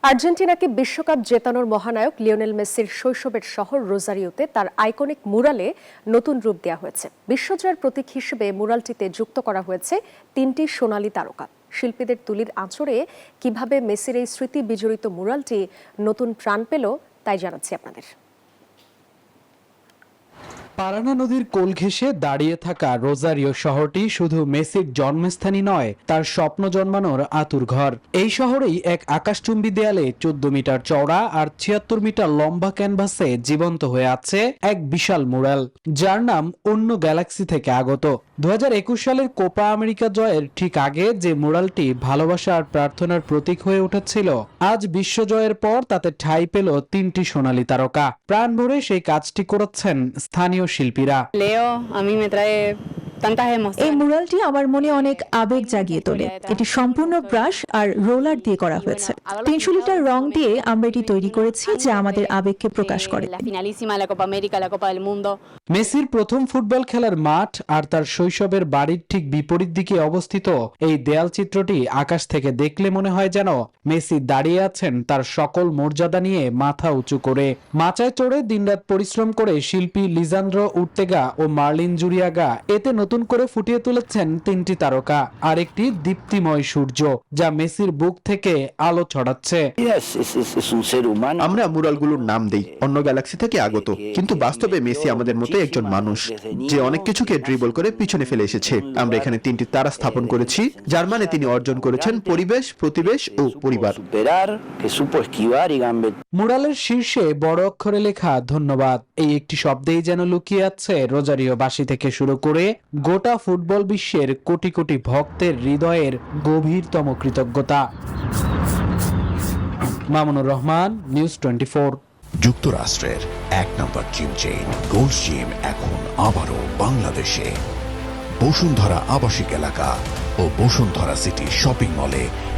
আর্জেন্টিনাকে বিশ্বকাপ জেতানোর মহানায়ক লিওনেল মেসির শৈশবের শহর রোজারিওতে তার আইকনিক মুরালে নতুন রূপ দেওয়া হয়েছে। বিশ্বজয়ের প্রতীক হিসেবে মুরালটিতে যুক্ত করা হয়েছে 3টি সোনালী তারকা। শিল্পীদের তুলির আঁচড়ে কিভাবে মেসির এই স্মৃতি বিজড়িত মুরালটি নতুন প্রাণ পেল তাই জানাচ্ছি আপনাদের। পারানা নদীর কোল ঘেঁষে দাঁড়িয়ে থাকা রোজারিও শহরটি শুধু মেসির জন্মস্থানই নয়, তার স্বপ্ন জন্মানোর আতুর ঘর। এই শহরেই এক আকাশচুম্বী দেয়ালে 14 মিটার চওড়া আর 76 মিটার লম্বা ক্যানভাসে জীবন্ত হয়ে আছে এক বিশাল মুরাল, যার নাম অন্য গ্যালাক্সি থেকে আগত। 2021 সালের কোপা আমেরিকা জয়ের ঠিক আগে যে মুরালটি ভালোবাসা আর প্রার্থনার প্রতীক হয়ে উঠেছিল, আজ বিশ্বজয়ের পর তাতে ঠাঁই পেল 3টি সোনালী তারকা। প্রাণ ভরে সেই কাজটি করেছেন স্থানীয় শিল্পীরা। এই মুরালটি আমার মনে অনেক আবেগ জাগিয়ে তোলে। এটি সম্পূর্ণ ব্রাশ আর রোলার দিয়ে করা হয়েছে। 300 লিটার রং দিয়ে আমরা এটি তৈরি করেছি, যা আমাদের আবেগকে প্রকাশ করে। মেসির প্রথম ফুটবল খেলার মাঠ আর তার শৈশবের বাড়ির ঠিক বিপরীত দিকে অবস্থিত এই দেয়াল চিত্রটি আকাশ থেকে দেখলে মনে হয় যেন মেসি দাঁড়িয়ে আছেন তার সকল মর্যাদা নিয়ে মাথা উঁচু করে। মাচায় চড়ে দিনরাত পরিশ্রম করে শিল্পী লিজান্দ্রো উর্তেগা ও মার্লিন জুরিয়াগা এতে নতুন করে ফুটিয়ে তুলেছেন 3টি তারকা আর একটি দীপ্তিময় সূর্য, যা মেসির বুক থেকে আলো ছড়াচ্ছে। আমরা মুরালগুলোর নাম দেই অন্য গ্যালাক্সি থেকে আগত, কিন্তু বাস্তবে মেসি আমাদের মতো একজন মানুষ, যে অনেক কিছুকে ড্রিবল করে পিছনে ফেলে এসেছে। আমরা এখানে 3টি তারা স্থাপন করেছি, যার মানে তিনি অর্জন করেছেন পরিবেশ, প্রতিবেশ ও পরিবার। মুরালের শীর্ষে বড় অক্ষরে লেখা ধন্যবাদ, এই একটি শব্দেই যেন লুকিয়ে আছে রোজারিওবাসী থেকে শুরু করে গোটা ফুটবল বিশ্বের কোটি কোটি ভক্তের হৃদয়ের গভীরতম কৃতজ্ঞতা। মামুনুর রহমান, নিউজ 24। যুক্তরাষ্ট্রের 1 নম্বর জিম চেইন গোল্ডস জিম এখন আবারও বাংলাদেশে। বসুন্ধরা আবাসিক এলাকা ও বসুন্ধরা সিটি শপিং মলে